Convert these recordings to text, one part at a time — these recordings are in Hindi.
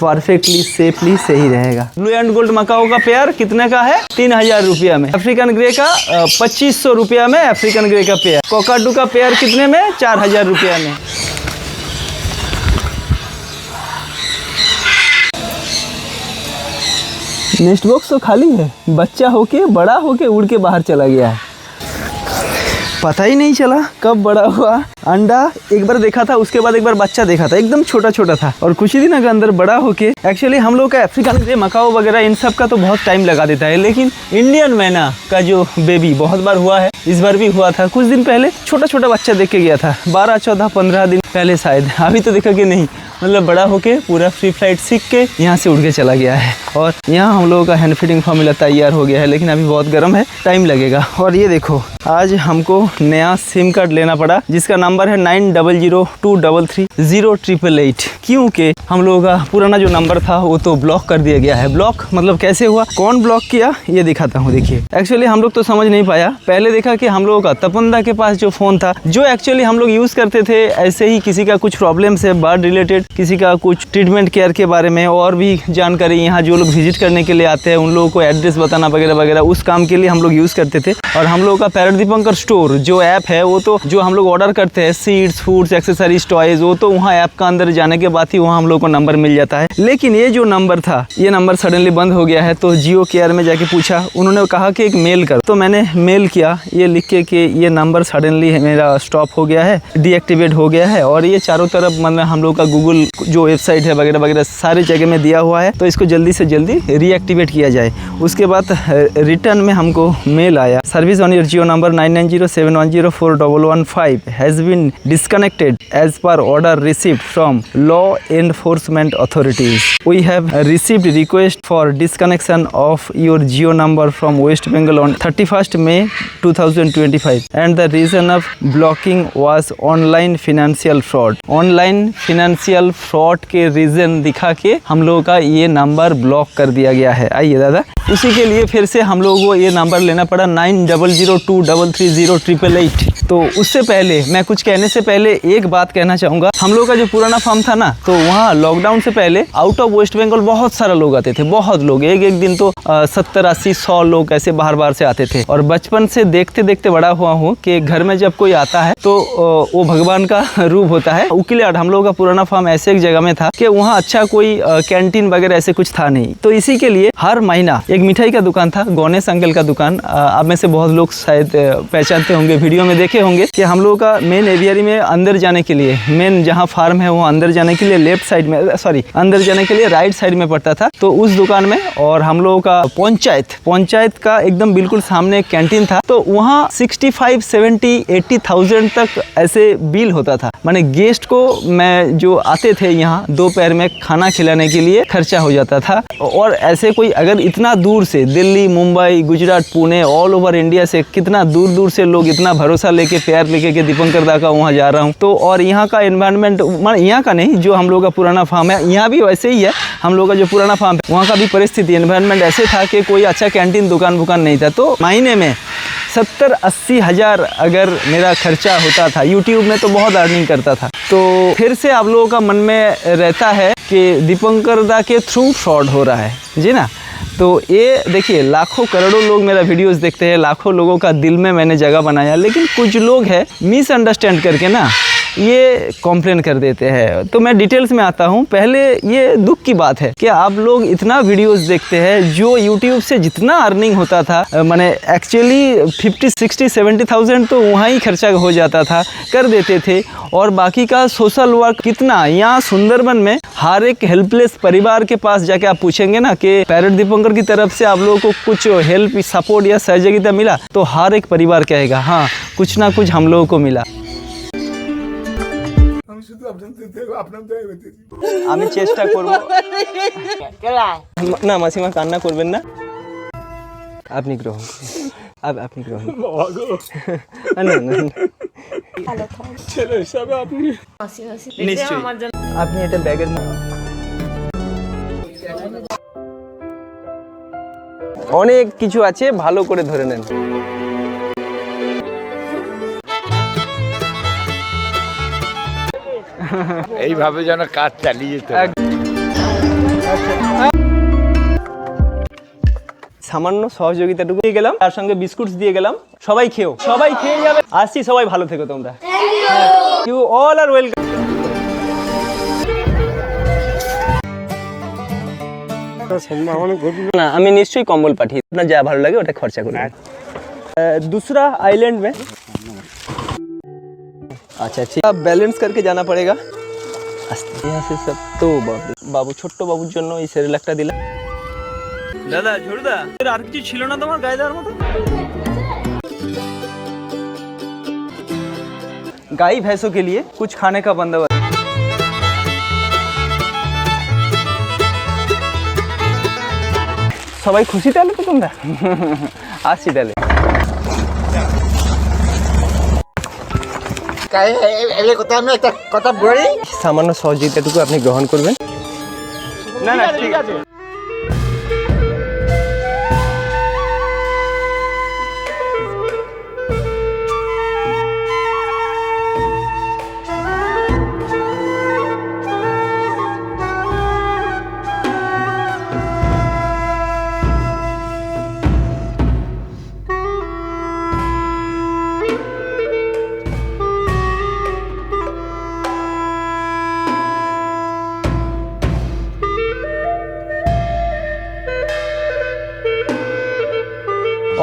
परफेक्टली सेफली सही रहेगा। ब्लू एंड गोल्ड मकाओ का पेयर कितने का है? 3000 रुपया में। अफ्रीकन ग्रे का 2500 रुपया में अफ्रीकन ग्रे का पेयर। कोकाडू का पेयर कितने में? 4000 रुपया में। नेस्ट बॉक्स तो खाली है, बच्चा होके बड़ा होके उड़ के बाहर चला गया है, पता ही नहीं चला कब बड़ा हुआ। अंडा एक बार देखा था, उसके बाद एक बार बच्चा देखा था, एकदम छोटा छोटा था और कुछ ही दिनों के अंदर बड़ा होके। एक्चुअली हम लोग का अफ्रीकन ग्रे मकाओ वगैरह इन सब का तो बहुत टाइम लगा देता है, लेकिन इंडियन मैना का जो बेबी बहुत बार हुआ है, इस बार भी हुआ था। कुछ दिन पहले छोटा छोटा बच्चा देख के गया था, 12, 14, 15 दिन पहले शायद। अभी तो देखा कि नहीं, मतलब बड़ा होके पूरा फ्री फ्लाइट सीख के यहाँ से उड़ के चला गया है। और यहाँ हम लोगों का हैंड फीडिंग फॉर्मूला तैयार हो गया है, लेकिन अभी बहुत गर्म है, टाइम लगेगा। और ये देखो, आज हमको नया सिम कार्ड लेना पड़ा, जिसका नंबर है 9002330888। क्योंकि हम लोगों का पुराना जो नंबर था वो तो ब्लॉक कर दिया गया है। ब्लॉक मतलब कैसे हुआ, कौन ब्लॉक किया, ये दिखाता हूँ। देखिए, एक्चुअली हम लोग तो समझ नहीं पाया। पहले देखा कि हम लोगों का तपंदा के पास जो फ़ोन था, जो एक्चुअली हम लोग यूज़ करते थे, ऐसे ही किसी का कुछ प्रॉब्लम से बर्ड रिलेटेड, किसी का कुछ ट्रीटमेंट केयर के बारे में और भी जानकारी, यहाँ जो लोग विजिट करने के लिए आते हैं उन लोगों को एड्रेस बताना वगैरह वगैरह, उस काम के लिए हम लोग यूज़ करते थे। और हम लोगों का पैरट दीपंकर स्टोर जो ऐप है, वो तो जो हम लोग ऑर्डर करते हैं सीड्स, फूड्स, एक्सेसरीज, टॉयज़, वो तो वहाँ ऐप का अंदर जाने के बाद ही वहाँ हम लोग को नंबर मिल जाता है। लेकिन ये जो नंबर था, ये नंबर सडनली बंद हो गया है। तो जियो केयर में जाके पूछा, उन्होंने कहा कि एक मेल कर। तो मैंने मेल किया, ये लिख के कि ये नंबर सडनली मेरा स्टॉप हो गया है, डीएक्टिवेट हो गया है। और ये चारों तरफ मतलब हम लोग का गूगल जो वेबसाइट है वगैरह वगैरह सारी जगह में दिया हुआ है, तो इसको जल्दी से जल्दी रीएक्टिवेट किया जाए। उसके बाद रिटर्न में हमको मेल आया, service on your Jio number 9907104115 has been disconnected as per order received from law enforcement authorities. We have received request for disconnection of your Jio number from West Bengal on 31 May 2025 and the reason of blocking was online financial fraud. Online financial fraud के रीज़न दिखा के हम लोगों का ये नंबर ब्लॉक कर दिया गया है। आइए दादा, उसी के लिए फिर से हम लोगों को ये नंबर लेना पड़ा 9002330888। तो उससे पहले मैं कुछ कहने से पहले एक बात कहना चाहूँगा। हम लोग का जो पुराना फार्म था ना, तो वहाँ लॉकडाउन से पहले आउट ऑफ वेस्ट बंगाल बहुत सारा लोग आते थे, बहुत लोग। एक दिन तो 70, 80, 100 लोग ऐसे बाहर से आते थे। और बचपन से देखते देखते बड़ा हुआ हूँ कि घर में जब कोई आता है तो वो भगवान का रूप होता है। उकिलाट हम लोग का पुराना फार्म ऐसे एक जगह में था कि वहाँ अच्छा कोई कैंटीन वगैरह ऐसे कुछ था नहीं। तो इसी के लिए हर महीना एक मिठाई का दुकान था, गणेश अंकल का दुकान। आप में से बहुत लोग शायद पहचानते होंगे, वीडियो में देखे होंगे कि हम लोगों का मेन एवियरी में अंदर जाने के लिए, मेन जहाँ फार्म है वो अंदर जाने के लिए लेफ्ट साइड में, अंदर जाने के लिए राइट साइड में पड़ता था। तो उस दुकान में, और हम लोगों का पंचायत का एकदम बिल्कुल सामने कैंटीन था। तो वहाँ 65, 70, 80,000 तक ऐसे बिल होता था। माने गेस्ट को मैं जो आते थे यहाँ दोपहर में खाना खिलाने के लिए खर्चा हो जाता था। और ऐसे कोई अगर इतना दूर से, Delhi, Mumbai, Gujarat, Pune, all over India से कितना दूर दूर से लोग इतना भरोसा लेके, प्यार लेके कि दीपंकर दा का वहाँ जा रहा हूँ। तो और यहाँ का एनवायरनमेंट, यहाँ का नहीं, जो हम लोग का पुराना फार्म है, यहाँ भी वैसे ही है। हम लोग का जो पुराना फार्म है वहाँ का भी परिस्थिति, एनवायरनमेंट ऐसे था कि कोई अच्छा कैंटीन, दुकान नहीं था। तो महीने में 70-80 हज़ार अगर मेरा खर्चा होता था। यूट्यूब में तो बहुत अर्निंग करता था। तो फिर से आप लोगों का मन में रहता है कि दीपंकर दा के थ्रू फ्रॉड हो रहा है जी ना। तो ये देखिए, लाखों करोड़ों लोग मेरा वीडियोस देखते हैं, लाखों लोगों का दिल में मैंने जगह बनाया, लेकिन कुछ लोग हैं मिसअंडरस्टैंड करके ना ये कॉम्प्लेन कर देते हैं। तो मैं डिटेल्स में आता हूँ। पहले ये दुख की बात है कि आप लोग इतना वीडियोस देखते हैं, जो यूट्यूब से जितना अर्निंग होता था, मैंने एक्चुअली 50, 60, 70,000 तो वहाँ ही खर्चा हो जाता था, कर देते थे। और बाकी का सोशल वर्क कितना, यहाँ सुंदरबन में हर एक हेल्पलेस परिवार के पास जाके आप पूछेंगे ना कि पैरट दीपंकर की तरफ से आप लोगों को कुछ हेल्प, सपोर्ट या सहयोगिता मिला, तो हर एक परिवार कहेगा हाँ कुछ ना कुछ हम लोगों को मिला। আমি চেষ্টা করব না মাসিমা, কান্না করবেন না, আপনি গ্রহণ আপনি গ্রহণ না না ছেলে হিসাবে আপনি নিশ্চয়ই আপনি এটা ব্যাগের অনেক কিছু আছে, ভালো করে ধরে নেন। এইভাবে যেন কাজ চালিয়ে যেতে সামান্য সহযোগিতাটুকু দিয়ে গেলাম, তার সঙ্গে বিস্কুটস দিয়ে গেলাম। সবাই খেয়ে যাবে। আসছি, সবাই ভালো থেকো তোমরা। You all are welcome. না, আমি নিশ্চয়ই কম্বল পাঠিয়ে, আপনার যা ভালো লাগে ওটা খরচা করুন। दूसरा आइलैंड में अच्छा ठीक, अब बैलेंस करके जाना पड़ेगा। यहाँ से सब तो বাবু ছোট্ট বাবুর জন্য এই সেরেলাকটা দিলাম। দাদা ঝুড়দা, আর কিছু ছিল না তোমার গায়ে দেওয়ার মতো? गाय भैंसों के लिए कुछ खाने का बंदोबस्त। সবাই খুশি তাহলে তো তোমরা? আসছি তাহলে। সামান্য সহযোগিতাটুকু আপনি গ্রহণ করবেন। না না ঠিক আছে।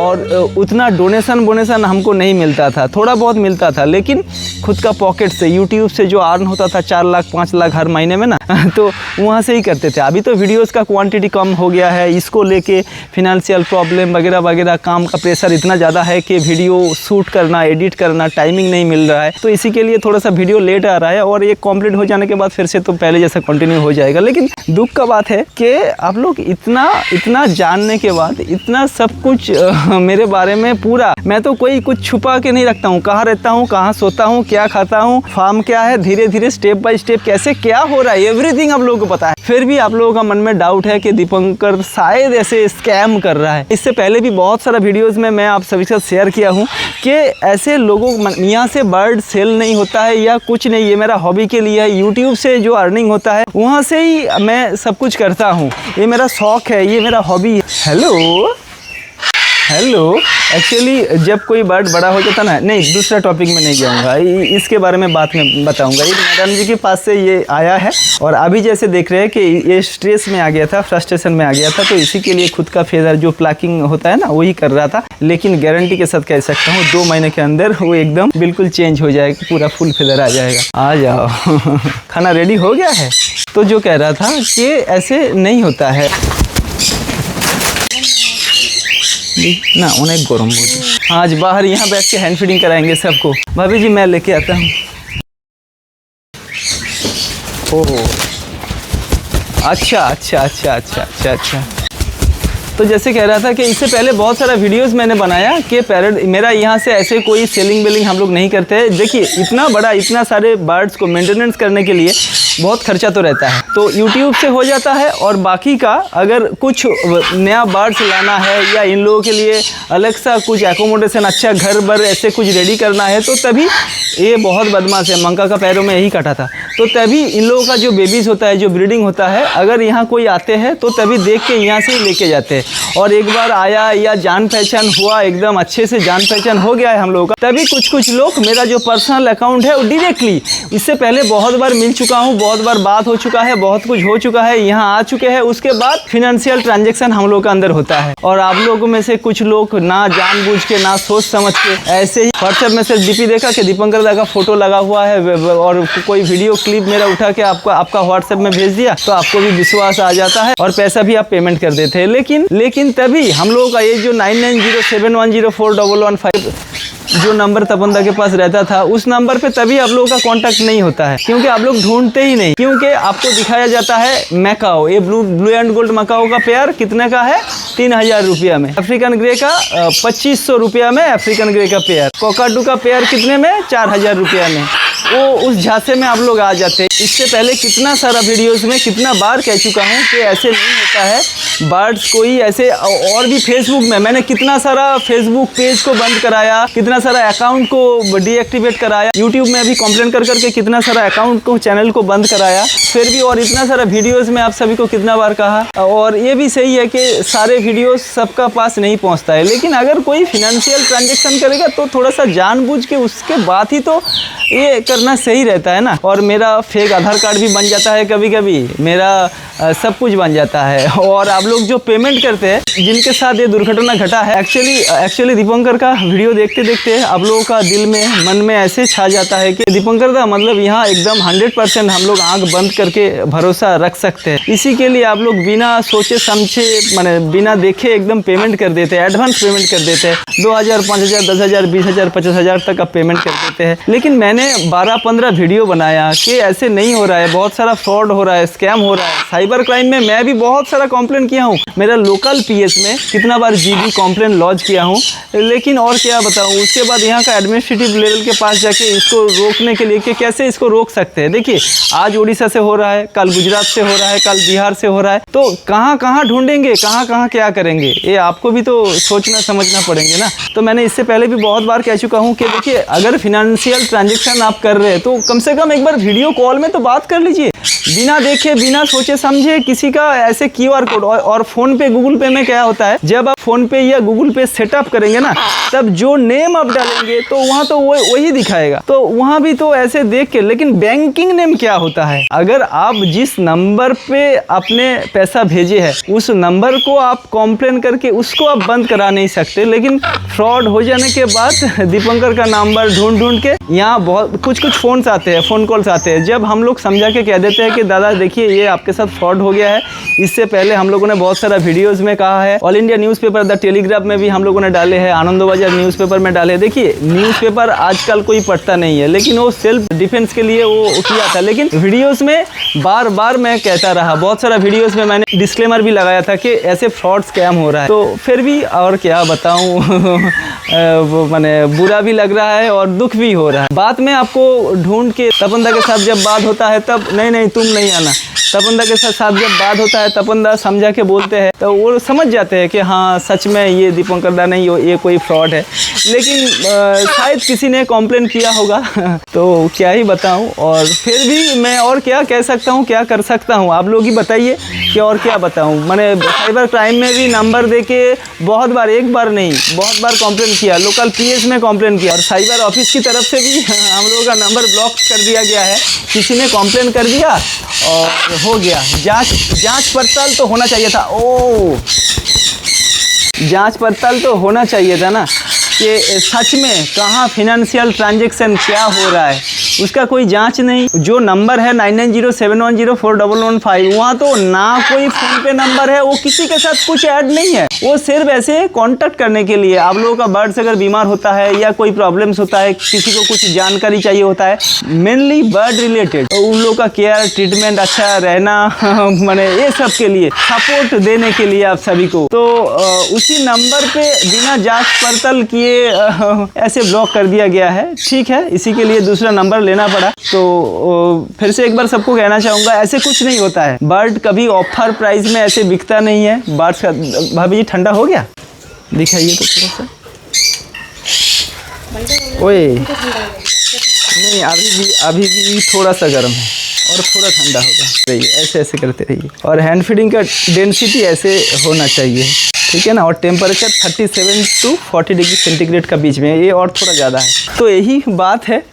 और उतना डोनेशन हमको नहीं मिलता था, थोड़ा बहुत मिलता था, लेकिन खुद का पॉकेट से यूट्यूब से जो अर्न होता था 4 लाख 5 लाख हर महीने में ना, तो वहाँ से ही करते थे। अभी तो वीडियोस का क्वांटिटी कम हो गया है, इसको लेके फिनेंशियल प्रॉब्लम वगैरह वगैरह, काम का प्रेशर इतना ज़्यादा है कि वीडियो शूट करना, एडिट करना, टाइमिंग नहीं मिल रहा है। तो इसी के लिए थोड़ा सा वीडियो लेट आ रहा है, और ये कंप्लीट हो जाने के बाद फिर से तो पहले जैसा कंटिन्यू हो जाएगा। लेकिन दुख का बात है कि आप लोग इतना जानने के बाद, इतना सब कुछ मेरे बारे में पूरा, मैं तो कोई कुछ छुपा के नहीं रखता हूँ, कहाँ रहता हूँ, कहाँ सोता हूँ, क्या खाता हूँ, फार्म क्या है, धीरे धीरे स्टेप बाय स्टेप कैसे क्या हो रहा है, एवरीथिंग आप लोगों को पता है। फिर भी आप लोगों का मन में डाउट है कि दीपंकर शायद ऐसे स्कैम कर रहा है। इससे पहले भी बहुत सारा वीडियोस में मैं आप सभी के साथ शेयर किया हूँ कि ऐसे लोगों, यहाँ से बर्ड सेल नहीं होता है या कुछ नहीं, ये मेरा हॉबी के लिए है। यूट्यूब से जो अर्निंग होता है वहाँ से ही मैं सब कुछ करता हूँ, ये मेरा शौक है, ये मेरा हॉबी है। हेलो एक्चुअली जब कोई बर्ड बड़ा हो जाता ना, नहीं दूसरा टॉपिक में नहीं जाऊँगा, इसके बारे में बात में बताऊँगा। ये मैडम जी के पास से ये आया है, और अभी जैसे देख रहे हैं कि ये स्ट्रेस में आ गया था, फ्रस्ट्रेशन में आ गया था, तो इसी के लिए खुद का फेदर जो प्लकिंग होता है ना, वही कर रहा था। लेकिन गारंटी के साथ कह सकता हूँ 2 महीने के अंदर वो एकदम बिल्कुल चेंज हो जाएगा, पूरा फुल फेदर आ जाएगा। आ जाओ खाना रेडी हो गया है। तो जो कह रहा था कि ऐसे नहीं होता है ना, उन्हें गरम होती। आज बाहर यहाँ बैठ के हैंड फीडिंग कराएंगे सबको। भाभी जी मैं लेके आता हूँ। ओह अच्छा। तो जैसे कह रहा था कि इससे पहले बहुत सारा वीडियोस मैंने बनाया कि पैरट, मेरा यहाँ से ऐसे कोई सेलिंग बेलिंग हम लोग नहीं करते हैं। देखिए इतना बड़ा, इतना सारे बर्ड्स को मेंटेनेंस करने के लिए बहुत खर्चा तो रहता है, तो यूट्यूब से हो जाता है। और बाकी का अगर कुछ नया बर्ड्स लाना है या इन लोगों के लिए अलग सा कुछ एकोमोडेशन, अच्छा घर बर ऐसे कुछ रेडी करना है, तो तभी ये बहुत बदमाश है, मंका का पैरों में यही काटा था, तो तभी इन लोगों का जो बेबीज़ होता है, जो ब्रीडिंग होता है, अगर यहाँ कोई आते हैं तो तभी देख के यहाँ से ही लेके जाते हैं। और एक बार आया या जान पहचान हुआ, एकदम अच्छे से जान पहचान हो गया है हम लोगों का, तभी कुछ लोग, मेरा जो पर्सनल अकाउंट है वो डायरेक्टली, इससे पहले बहुत बार मिल चुका हूँ, बहुत बार बात हो चुका है, बहुत कुछ हो चुका है, यहाँ आ चुके हैं, उसके बाद फिनेंशियल ट्रांजैक्शन हम लोग का अंदर होता है। और आप लोगों में से कुछ लोग ना जानबूझ के, ना सोच समझ के, ऐसे ही व्हाट्सएप में से डीपी देखा कि दीपंकर दा का फोटो लगा हुआ है और कोई वीडियो क्लिप मेरा उठा के आपका व्हाट्सएप में भेज दिया, तो आपको भी विश्वास आ जाता है और पैसा भी आप पेमेंट कर देते हैं। लेकिन तभी हम लोगों का ये जो 9907104115 जो नंबर तपंदा के पास रहता था, उस नंबर पे तभी आप लोगों का कांटेक्ट नहीं होता है, क्योंकि आप लोग ढूंढते ही नहीं, क्योंकि आपको दिखाया जाता है मैकाओ, ये ब्लू एंड गोल्ड मैकाओ का पेयर कितने का है, 3000 रुपया में। अफ्रीकन ग्रे का 2500 रुपया में अफ्रीकन ग्रे का पेयर। कोकाडू का पेयर कितने में, 4000 रुपया में। वो उस झांसे में आप लोग आ जाते हैं। इससे पहले कितना सारा वीडियोस में कितना बार कह चुका हूँ कि ऐसे नहीं होता है, बर्ड्स कोई ऐसे, और भी फेसबुक में मैंने कितना सारा फेसबुक पेज को बंद कराया, कितना सारा अकाउंट को डीएक्टिवेट कराया, यूट्यूब में भी कंप्लेंट कर करके कितना सारा अकाउंट को, चैनल को बंद कराया, फिर भी और इतना सारा वीडियोस में आप सभी को कितना बार कहा। और ये भी सही है कि सारे वीडियोस सबका पास नहीं पहुंचता है, लेकिन अगर कोई फिनेंशियल ट्रांजैक्शन करेगा तो थोड़ा सा जानबूझ के उसके बाद ही तो ये करना सही रहता है ना। और मेरा फेक आधार कार्ड भी बन जाता है कभी कभी, मेरा सब कुछ बन जाता है। और आप लोग जो पेमेंट करते हैं, जिनके साथ ये दुर्घटना घटा है, एक्चुअली दीपंकर का वीडियो देखते देखते आप लोगों का दिल में, मन में ऐसे छा जाता है कि दीपंकर दा मतलब यहाँ एकदम 100% हम लोग आंख बंद करके भरोसा रख सकते हैं। इसी के लिए आप लोग बिना सोचे समझे, माने बिना देखे एकदम पेमेंट कर देते हैं, एडवांस पेमेंट कर देते हैं। 2000, 5000, 10,000, 20,000, 50,000 तक आप पेमेंट कर देते हैं। लेकिन मैंने 12-15 वीडियो बनाया कि ऐसे नहीं हो रहा है, बहुत सारा फ्रॉड हो रहा है, स्कैम हो रहा है। साइबर क्राइम में मैं भी बहुत सारा कंप्लेंट किया हूँ, मेरा लोकल पीएस में कितना बार जीबी कंप्लेंट लॉन्च किया हूँ। लेकिन और क्या बताऊँ, उसके बाद यहाँ का एडमिनिस्ट्रेटिव लेवल के पास जाके इसको रोकने के लिए कि कैसे इसको रोक सकते हैं। देखिए, आज उड़ीसा से हो रहा है, कल गुजरात से हो रहा है, कल बिहार से हो रहा है, तो कहाँ कहाँ ढूंढेंगे, कहाँ कहाँ क्या करेंगे, ये आपको भी तो सोचना समझना पड़ेंगे ना। तो मैंने इससे पहले भी बहुत बार कह चुका हूँ कि देखिए, अगर फिनेंशियल ट्रांजेक्शन आप कर रहे हैं तो कम से कम एक बार वीडियो कॉल में तो बात कर लीजिए, बिना देखे, बिना सोचे समझे किसी का ऐसे QR कोड। और फोन पे, गूगल पे में क्या होता है, जब आप फोन पे या गूगल पे सेटअप करेंगे ना, तब जो नेम आप डालेंगे तो वहाँ तो वही दिखाएगा, तो वहाँ भी तो ऐसे देख के। लेकिन बैंकिंग नेम क्या होता है, अगर आप जिस नंबर पे अपने पैसा भेजे है उस नंबर को आप कंप्लेन करके उसको आप बंद करा नहीं सकते। लेकिन फ्रॉड हो जाने के बाद दीपंकर का नंबर ढूंढ के यहाँ बहुत कुछ फोन्स आते हैं, फ़ोन कॉल्स आते हैं। जब हम लोग समझा के कह देते हैं कि दादा देखिए ये आपके साथ फ्रॉड हो गया है, इससे पहले हम लोगों ने बहुत सारा वीडियोस में कहा है, all India newspaper, the telegraph में भी हम लोगों ने डाले हैं, आनंदबाजार न्यूज़पेपर में डाले। देखिए, न्यूज़पेपर आजकल कोई पढ़ता नहीं है, लेकिन वो सेल्फ डिफेंस के लिए वो किया था। लेकिन वीडियोस में बार बार मैं कहता रहा, बहुत सारा वीडियोस में मैंने डिस्क्लेमर भी लगाया था कि ऐसे फ्रॉड स्कैम हो रहा है। तो फिर भी और क्या बताऊँ मैंने बुरा भी लग रहा है और दुख भी हो रहा है। बाद में आपको ढूंढ के तपन दा के साथ जब बात होता है तब नहीं तुम नहीं आना, तपन दा के साथ जब बात होता है, तपन दा समझा के बोलते हैं तो वो समझ जाते हैं कि हाँ सच में ये दीपंकर दा नहीं, ये कोई फ्रॉड है। लेकिन शायद किसी ने कंप्लेंट किया होगा तो क्या ही बताऊं। और फिर भी मैं और क्या कह सकता हूं, क्या कर सकता हूं, आप लोग ही बताइए कि और क्या बताऊं। मैंने साइबर क्राइम में भी नंबर देके बहुत बार, एक बार नहीं बहुत बार कंप्लेंट किया, लोकल पीएस में कंप्लेंट किया, और साइबर ऑफिस की तरफ से भी हम लोगों का नंबर ब्लॉक कर दिया गया है। किसी ने कंप्लेंट कर दिया और हो गया, जांच पड़ताल तो होना चाहिए था। जांच पड़ताल तो होना चाहिए था ना कि सच में कहाँ फिनेंशियल ट्रांजैक्शन क्या हो रहा है, उसका कोई जांच नहीं। जो नंबर है 9907104115, वहाँ तो ना कोई फ़ोन पे नंबर है, वो किसी के साथ कुछ ऐड नहीं है, वो सिर्फ ऐसे कांटेक्ट करने के लिए। आप लोगों का बर्ड्स अगर बीमार होता है या कोई प्रॉब्लम्स होता है, किसी को कुछ जानकारी चाहिए होता है, मेनली बर्ड रिलेटेड, तो उन लोगों का केयर, ट्रीटमेंट, अच्छा रहना मैंने ये सब के लिए सपोर्ट देने के लिए आप सभी को, तो उसी नंबर पे बिना जांच पड़ताल किए ऐसे ब्लॉक कर दिया गया है। ठीक है, इसी के लिए दूसरा नंबर लेना पड़ा। तो फिर से एक बार सबको कहना चाहूँगा, ऐसे कुछ नहीं होता है, बर्ड कभी ऑफर प्राइस में ऐसे बिकता नहीं है। बर्ड्स का भाभी जी ठंडा हो गया, दिखाइए तो थोड़ा सा। ओए नहीं, अभी भी थोड़ा सा गर्म है और थोड़ा ठंडा होगा। रहिए, ऐसे करते रहिए, और हैंड फीडिंग का डेंसिटी ऐसे होना चाहिए, ठीक है ना। और टेम्परेचर 37 to 40 डिग्री सेंटीग्रेड का बीच में, ये और थोड़ा ज़्यादा है। तो यही बात है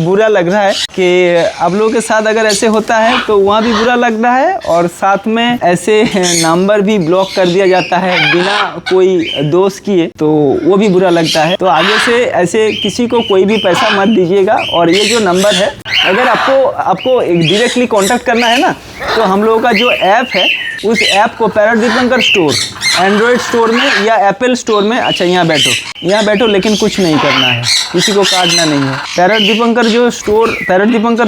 बुरा लग रहा है कि आप लोगों के साथ अगर ऐसे होता है तो वहाँ भी बुरा लग रहा है, और साथ में ऐसे नंबर भी ब्लॉक कर दिया जाता है बिना कोई दोष किए, तो वो भी बुरा लगता है। तो आगे से ऐसे किसी को कोई भी पैसा मत दीजिएगा। और ये जो नंबर है, अगर आपको डायरेक्टली कांटेक्ट करना है ना, तो हम लोगों का जो ऐप है, उस ऐप को parrot Dipankar store, Android store में या एप्पल स्टोर में, अच्छा यहाँ बैठो, लेकिन कुछ नहीं करना है, किसी को काटना नहीं है। पैरट दीपंकर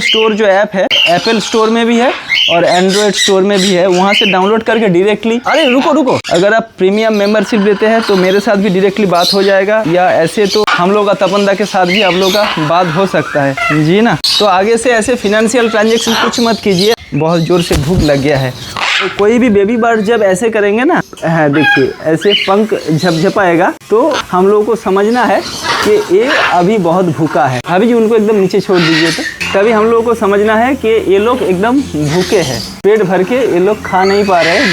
स्टोर जो ऐप है, एप्पल स्टोर में भी है और एंड्रॉयड स्टोर में भी है, वहाँ से डाउनलोड करके डायरेक्टली, अरे रुको, अगर आप प्रीमियम मेंबरशिप लेते हैं तो मेरे साथ भी डायरेक्टली बात हो जाएगा, या ऐसे तो हम लोग का तपन दा के साथ भी आप लोग का बात हो सकता है जी ना। तो आगे से ऐसे फिनेंशियल ट्रांजेक्शन कुछ मत कीजिए। बहुत ज़ोर से भूख लग गया है। तो कोई भी बेबी बर्ड जब ऐसे करेंगे ना, हाँ देखिए ऐसे पंख झपझपाएगा, तो हम लोगों को समझना है कि ये अभी बहुत भूखा है। अभी जी उनको एकदम नीचे छोड़ दीजिए, तो तभी हम लोगों को समझना है कि ये लोग एकदम भूखे हैं, पेट भर के ये लोग खा नहीं पा रहे हैं,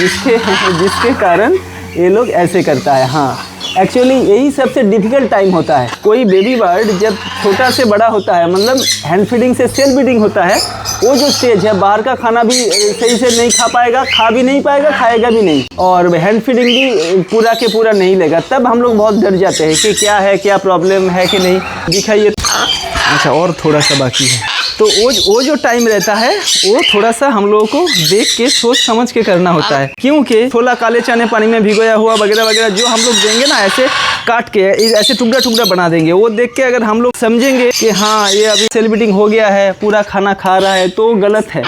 जिसके कारण ये लोग ऐसे करता है। हाँ, एक्चुअली यही सबसे डिफिकल्ट टाइम होता है। कोई बेबी बर्ड जब छोटा से बड़ा होता है, मतलब हैंड फीडिंग से सेल्फ फीडिंग होता है, वो जो स्टेज है, बाहर का खाना भी सही से नहीं खा पाएगा, खा भी नहीं पाएगा, खाएगा भी नहीं, और हैंड फीडिंग भी पूरा के पूरा नहीं लेगा। तब हम लोग बहुत डर जाते हैं कि क्या है, क्या प्रॉब्लम है कि नहीं, दिखाइए। अच्छा, और थोड़ा सा बाकी है। तो वो जो टाइम रहता है वो थोड़ा सा हम लोगों को देख के सोच समझ के करना होता है, क्योंकि छोला काले चने पानी में भिगोया हुआ वगैरह वगैरह जो हम लोग देंगे ना, ऐसे काट के ऐसे टुकड़ा टुकड़ा बना देंगे, वो देख के अगर हम लोग समझेंगे कि हाँ ये अभी सेल्फ फीडिंग हो गया है, पूरा खाना खा रहा है, तो गलत है,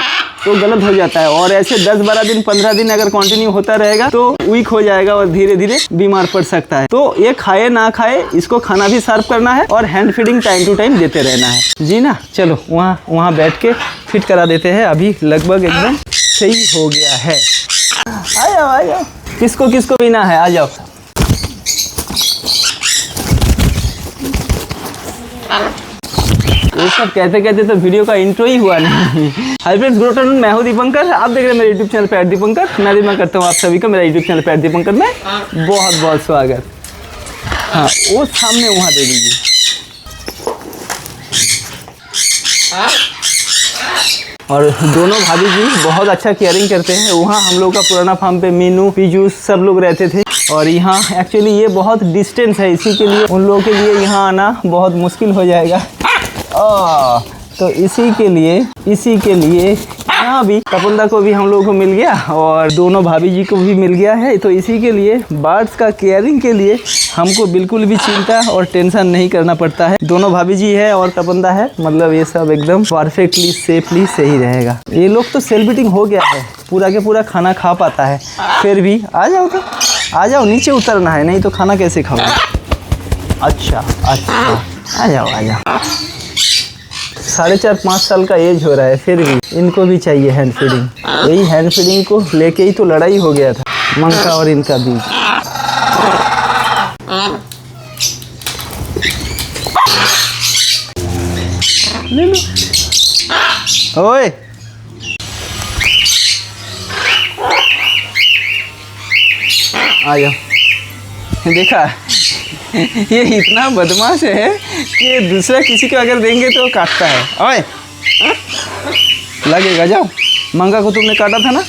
तो गलत हो जाता है। और ऐसे 10-12 दिन 15 दिन अगर कंटिन्यू होता रहेगा तो वीक हो जाएगा और धीरे धीरे बीमार पड़ सकता है। तो ये खाए ना खाए, इसको खाना भी सर्व करना है और hand feeding time to time देते रहना है जी ना। चलो वहाँ बैठ के फिट करा देते हैं। अभी लगभग एकदम सही हो गया है। आ जाओ, किसको पीना है, आ जाओ। ये सब कहते कहते तो वीडियो का इंट्रो ही हुआ नहीं। हाय फ्रेंड्स, गुड आफ्टरनून, मैं हूं दीपंकर। आप देख रहे हैं मेरे यूट्यूब चैनल पे @दीपंकर। मैं दिमाग करता हूं आप सभी को मेरा यूट्यूब चैनल पे @दीपंकर में बहुत बहुत स्वागत। हाँ, वो सामने वहाँ दे दीजिए। और दोनों भाभी जी बहुत अच्छा केयरिंग करते हैं। वहाँ हम लोग का पुराना फार्म पे मीनू, पीजू सब लोग रहते थे, और यहाँ एक्चुअली ये बहुत डिस्टेंस है, इसी के लिए उन लोगों के लिए यहाँ आना बहुत मुश्किल हो जाएगा। तो इसी के लिए यहाँ भी तपंदा को भी हम लोगों को मिल गया और दोनों भाभी जी को भी मिल गया है। तो इसी के लिए बर्ड्स का केयरिंग के लिए हमको बिल्कुल भी चिंता और टेंशन नहीं करना पड़ता है। दोनों भाभी जी है और तपंदा है, मतलब ये सब एकदम परफेक्टली सेफली सही रहेगा। ये लोग तो सेल्फ फीडिंग हो गया है, पूरा के पूरा खाना खा पाता है, फिर भी आ जाओ, तो आ जाओ, नीचे उतरना है, नहीं तो खाना कैसे खाओगे। अच्छा, आ जाओ। 4.5-5 साल का एज हो रहा है, फिर भी इनको भी चाहिए हैंड फीडिंग। यही हैंड फीडिंग को लेके ही तो लड़ाई हो गया था मंका और इनका बीच। ले लो, ओए आ जाओ। देखा, ये इतना बदमाश है कि दूसरा किसी को अगर देंगे तो काटता है। ओए, लगेगा, जाओ। मंगा को तुमने काटा था ना।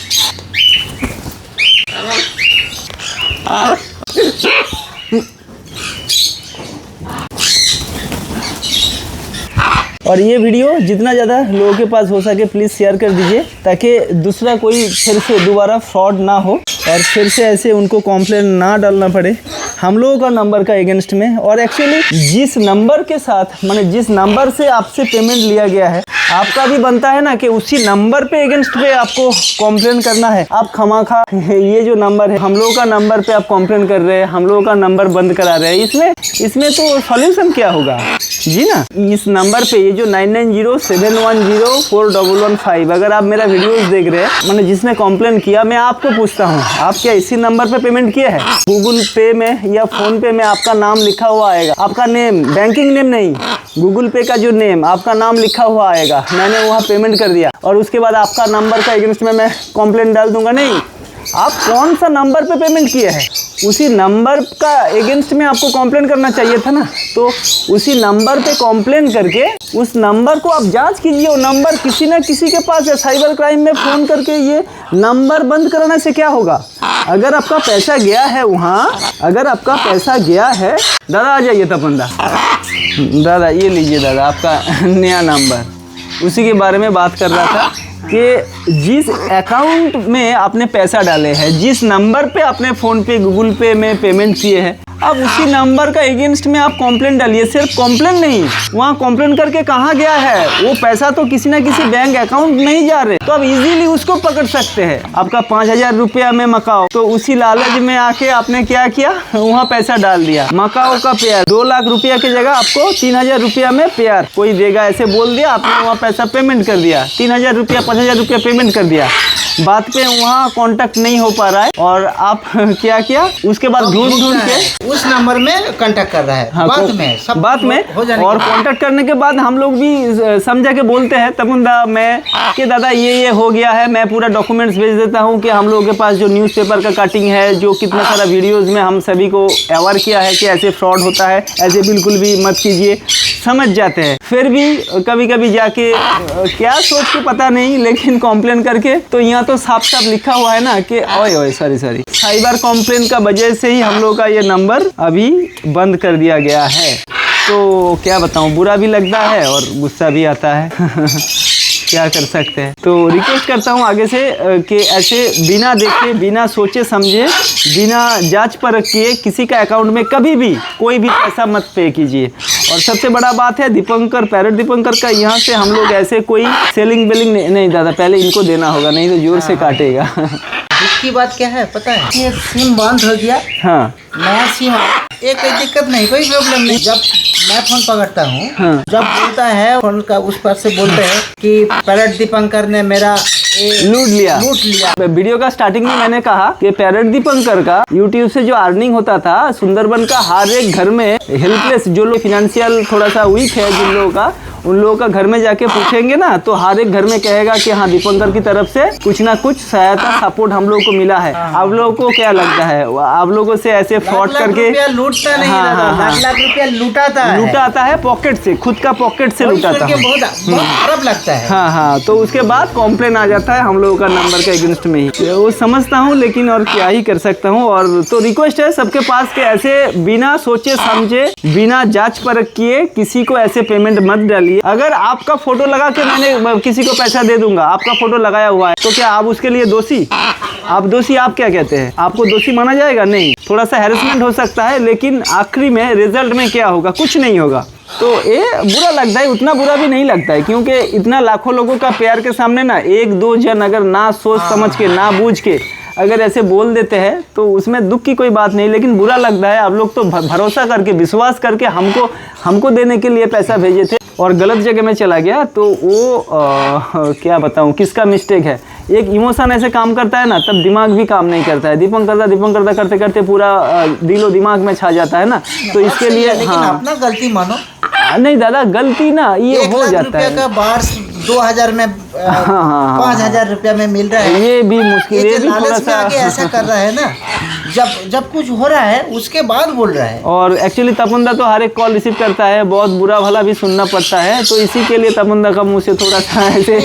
और ये वीडियो जितना ज़्यादा लोगों के पास हो सके प्लीज़ शेयर कर दीजिए, ताकि दूसरा कोई फिर से दोबारा फ्रॉड ना हो और फिर से ऐसे उनको कॉम्प्लेन ना डालना पड़े हम लोगों का नंबर का अगेंस्ट में। और एक्चुअली जिस नंबर के साथ, माने जिस नंबर से आपसे पेमेंट लिया गया है, आपका भी बनता है ना कि उसी नंबर पे अगेंस्ट पे आपको कॉम्प्लेन करना है। आप खमाखा ये जो नंबर है, हम लोगों का नंबर पे आप कॉम्प्लेन कर रहे हैं, हम लोगों का नंबर बंद करा रहे हैं। इसमें तो सॉल्यूशन क्या होगा जी ना। इस नंबर पे ये जो 9907104115, अगर आप मेरा वीडियोस देख रहे हैं, मैंने जिसने कॉम्प्लेन किया, मैं आपको पूछता हूँ, आप क्या इसी नंबर पे पेमेंट किया है? गूगल पे में या फोन पे में आपका नाम लिखा हुआ आएगा, आपका नेम, बैंकिंग नेम नहीं, गूगल पे का जो नेम, आपका नाम लिखा हुआ आएगा। मैंने वहाँ पेमेंट कर दिया और उसके बाद आपका नंबर का अगेंस्ट में मैं कॉम्प्लेन डाल दूंगा? नहीं। आप कौन सा नंबर पे पेमेंट किए हैं, उसी नंबर का अगेंस्ट में आपको कॉम्प्लेन करना चाहिए था ना। तो उसी नंबर पे कॉम्प्लेन करके उस नंबर को आप जांच कीजिए। वो नंबर किसी न किसी के पास है, साइबर क्राइम में फ़ोन करके ये नंबर बंद कराने से क्या होगा? अगर आपका पैसा गया है वहाँ, अगर आपका पैसा गया है, दादा आ जाइए तपंदा, दादा ये लीजिए दादा आपका नया नंबर। उसी के बारे में बात कर रहा था कि जिस अकाउंट में आपने पैसा डाले हैं, जिस नंबर पे आपने फ़ोन पे, गूगल पे में पेमेंट किए हैं, अब उसी नंबर का अगेंस्ट में आप कंप्लेंट डालिए। सिर्फ कंप्लेंट नहीं, वहाँ कंप्लेंट करके कहाँ गया है, वो पैसा तो किसी ना किसी बैंक अकाउंट में ही जा रहे, तो अब इजीली उसको पकड़ सकते हैं। आपका 5,000 रुपया में मकाओ, तो उसी लालच में आके आपने क्या किया, वहाँ पैसा डाल दिया। मकाओ का पेयर 2 लाख रुपया की जगह आपको 3,000 रुपया में पेयर कोई देगा ऐसे बोल दिया, आपने वहाँ पैसा पेमेंट कर दिया, 3,000 रुपया 5,000 रुपया पेमेंट कर दिया। बात पे वहाँ कांटेक्ट नहीं हो पा रहा है और आप क्या किया, उसके बाद ढूंढ के उस नंबर में कांटेक्ट कर रहा है। हाँ, बात में सब बात में और कांटेक्ट करने के बाद हम लोग भी समझा के बोलते हैं तमुंदा मैं कि दादा ये हो गया है, मैं पूरा डॉक्यूमेंट्स भेज देता हूँ कि हम लोगों के पास जो न्यूज़पेपर का कटिंग है, जो कितना सारा वीडियोस में हम सभी को अवेयर किया है कि ऐसे फ्रॉड होता है, ऐसे बिल्कुल भी मत कीजिए, समझ जाते हैं। फिर भी कभी कभी जाके क्या सोच के पता नहीं, लेकिन कंप्लेन करके तो यहाँ तो साफ साफ लिखा हुआ है ना कि ओए सॉरी साइबर कंप्लेन का वजह से ही हम लोग का ये नंबर अभी बंद कर दिया गया है। तो क्या बताऊँ, बुरा भी लगता है और गुस्सा भी आता है क्या कर सकते हैं। तो रिक्वेस्ट करता हूँ आगे से कि ऐसे बिना देखे, बिना सोचे समझे, बिना जांच परख किए किसी का अकाउंट में कभी भी कोई भी पैसा मत पे कीजिए। और सबसे बड़ा बात है दीपंकर, पैरट दीपंकर का, यहाँ से हम लोग ऐसे कोई सेलिंग बिलिंग नहीं दादा, पहले इनको देना होगा, नहीं तो जोर से काटेगा। इसकी बात क्या है पता है, ये सिम बंद हो गया, हाँ नया सिम, ये कोई दिक्कत नहीं, कोई प्रॉब्लम नहीं। जब मैं फोन पकड़ता हूँ, हाँ। जब बोलता है फोन का उस पर से बोलते हैं कि पैरट दीपंकर ने मेरा लूट लिया। वीडियो का स्टार्टिंग में मैंने कहा कि पैरट दीपंकर का यूट्यूब से जो अर्निंग होता था, सुंदरबन का हर एक घर में हेल्पलेस जो लोग फिनेंशियल थोड़ा सा वीक है, जिन लोगों का, उन लोगों का घर में जाके पूछेंगे ना, तो हर एक घर में कहेगा कि हाँ दीपंकर की तरफ से कुछ ना कुछ सहायता सपोर्ट हम लोगों को मिला है। आप लोगों को क्या लगता है, आप लोगों से ऐसे फ्रॉड करके लूटता नहीं, लाख रुपया लूटाता है पॉकेट से, खुद का पॉकेट से लूटाता है, बहुत खराब लगता है। हाँ, तो उसके बाद कॉम्प्लेन आ जाता है हम लोगों का नंबर के अगेंस्ट में ही। वो समझता हूँ, लेकिन और क्या ही कर सकता हूँ। और तो रिक्वेस्ट है सबके पास के ऐसे बिना सोचे समझे, बिना जांच परख किए किसी को ऐसे पेमेंट मत डालिए। अगर आपका फोटो लगा के मैंने किसी को पैसा दे दूंगा, आपका फोटो लगाया हुआ है, तो क्या आप उसके लिए दोषी? आप दोषी, आप क्या कहते हैं, आपको दोषी माना जाएगा? नहीं, थोड़ा सा हैरेसमेंट हो सकता है, लेकिन आखिरी में रिजल्ट में क्या होगा, कुछ नहीं होगा। तो ये बुरा लगता है, उतना बुरा भी नहीं लगता है, क्योंकि इतना लाखों लोगों का प्यार के सामने ना 1-2 जन अगर ना सोच समझ के, ना बूझ के अगर ऐसे बोल देते हैं तो उसमें दुख की कोई बात नहीं, लेकिन बुरा लगता है। आप लोग तो भरोसा करके, विश्वास करके हमको देने के लिए पैसा भेजे थे और गलत जगह में चला गया, तो वो क्या बताऊँ किसका मिस्टेक है। एक इमोशन ऐसे काम करता है ना, तब दिमाग भी काम नहीं करता है। दीपंकर करते करते पूरा दिलो दिमाग में छा जाता है ना, तो इसके लिए हाँ अपना गलती मानो। नहीं दादा, गलती ना ये हो जाता है। का बाहर 2,000 में 5,000 रुपया में मिल रहा है, ये भी मुश्किल, ये भी थोड़ा सा ऐसा कर रहा है ना। जब कुछ हो रहा है उसके बाद बोल रहा है। और एक्चुअली तपंदा तो हर एक कॉल रिसीव करता है, बहुत बुरा भला भी सुनना पड़ता है, तो इसी के लिए तपंदा का मुंह से थोड़ा सा ऐसे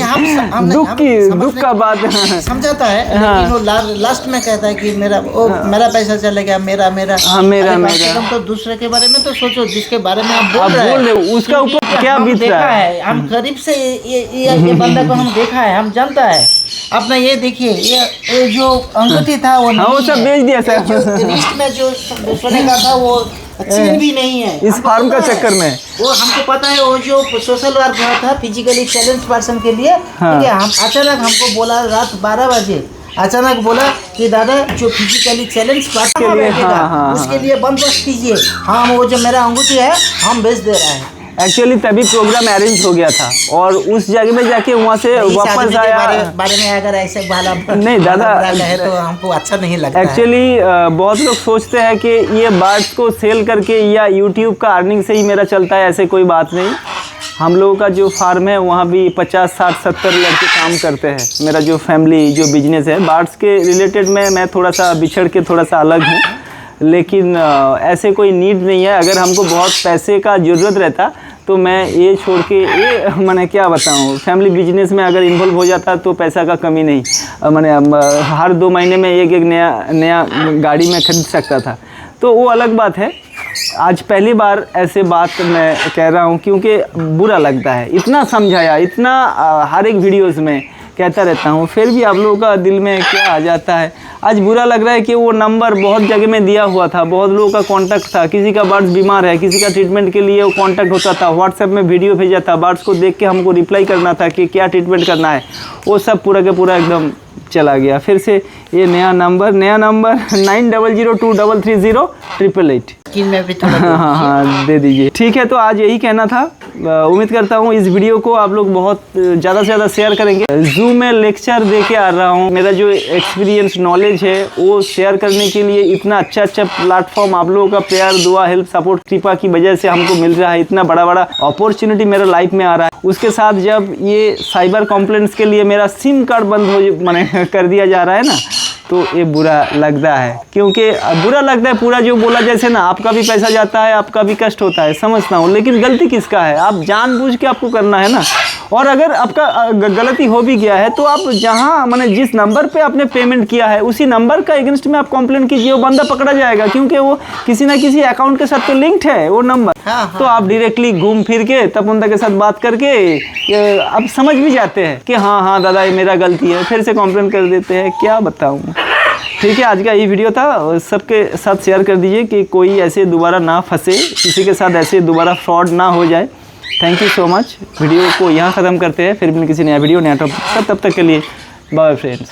दुख का बात समझाता है, लेकिन वो लास्ट में कहता है कि मेरा पैसा चले गया, मेरा तो दूसरे के बारे में तो सोचो, जिसके बारे में आप बोल रहे हो उसका ऊपर क्या बीत रहा है। हम करीब से ये बंदा को हम देखा है, हम जानता है। अपना ये देखिए, ये जो अंगूठी था वो सब बेच दिया सर। रिस्ट में जो सोने का था वो चीन भी नहीं है इस फार्म का चक्कर में। वो हमको पता है, वो जो सोशल वर्क हुआ था फिजिकली चैलेंज पर्सन के लिए, ठीक है। हम अचानक हमको बोला रात 12 बजे, अचानक बोला कि दादा जो फिजिकली चैलेंज पर्सन बैठेगा उसके लिए बंदोबस्त कीजिए, हम वो जो मेरा अंगूठी है हम बेच दे रहे हैं। एक्चुअली तभी प्रोग्राम अरेंज हो गया था और उस जगह में जाके वहाँ से वापस आया। बारे में अगर ऐसे वाला नहीं दादा है तो हमको अच्छा नहीं लगता। एक्चुअली बहुत लोग सोचते हैं कि ये बर्ड्स को सेल करके या यूट्यूब का अर्निंग से ही मेरा चलता है, ऐसे कोई बात नहीं। हम लोगों का जो फार्म है वहाँ भी 50, 60, 70 लड़के काम करते हैं। मेरा जो फैमिली जो बिजनेस है बर्ड्स के रिलेटेड में, मैं थोड़ा सा बिछड़ के थोड़ा सा अलग हूँ, लेकिन ऐसे कोई नीड नहीं है। अगर हमको बहुत पैसे का ज़रूरत रहता तो मैं ये छोड़ के, ये मैंने क्या बताऊँ, फैमिली बिजनेस में अगर इन्वॉल्व हो जाता तो पैसा का कमी नहीं, मैंने हर 2 महीने में एक नया गाड़ी में खरीद सकता था, तो वो अलग बात है। आज पहली बार ऐसे बात मैं कह रहा हूँ क्योंकि बुरा लगता है। इतना समझाया, इतना हर एक वीडियोज़ में कहता रहता हूँ, फिर भी आप लोगों का दिल में क्या आ जाता है। आज बुरा लग रहा है कि वो नंबर बहुत जगह में दिया हुआ था, बहुत लोगों का कांटेक्ट था, किसी का बर्ड्स बीमार है, किसी का ट्रीटमेंट के लिए वो कांटेक्ट होता था, व्हाट्सएप में वीडियो भेजा था, बर्ड्स को देख के हमको रिप्लाई करना था कि क्या ट्रीटमेंट करना है, वो सब पूरा का पूरा एकदम चला गया। फिर से ये नया नंबर 9002330888 स्क्रीन में भी थोड़ा हाँ दे दीजिए। ठीक है, तो आज यही कहना था। उम्मीद करता हूँ इस वीडियो को आप लोग बहुत ज़्यादा से ज़्यादा शेयर करेंगे। जू में लेक्चर दे के आ रहा हूँ, मेरा जो एक्सपीरियंस नॉलेज है वो शेयर करने के लिए इतना अच्छा प्लेटफॉर्म आप लोगों का प्यार, दुआ, हेल्प, सपोर्ट, कृपा की वजह से हमको मिल रहा है। इतना बड़ा बड़ा अपॉर्चुनिटी मेरे लाइफ में आ रहा है। उसके साथ जब ये साइबर कंप्लेंट्स के लिए मेरा सिम कार्ड बंद हो मैंने कर दिया जा रहा है ना, तो ये बुरा लगता है, क्योंकि बुरा लगता है पूरा जो बोला जैसे ना आपका भी पैसा जाता है, आपका भी कष्ट होता है, समझता हूँ, लेकिन गलती किसका है? आप जानबूझ के आपको करना है ना। और अगर आपका गलती हो भी गया है तो आप जहाँ मैंने जिस नंबर पे आपने पेमेंट किया है उसी नंबर का अगेंस्ट में आप कंप्लेंट कीजिए, वो बंदा पकड़ा जाएगा, क्योंकि वो किसी ना किसी अकाउंट के साथ तो लिंक्ड है वो नंबर। तो आप डायरेक्टली घूम फिर के तब उनके के साथ बात करके आप समझ भी जाते हैं कि हाँ दादा ये मेरा गलती है, फिर से कंप्लेंट कर देते हैं। क्या बताऊँ। ठीक है, आज का ये वीडियो था, सबके साथ शेयर कर दीजिए कि कोई ऐसे दोबारा ना फंसे, किसी के साथ ऐसे दोबारा फ्रॉड ना हो जाए। Thank you so much. Video को यहाँ ख़त्म करते हैं, फिर भी किसी नया वीडियो नया टॉपिक, तब तक के लिए बाय फ्रेंड्स।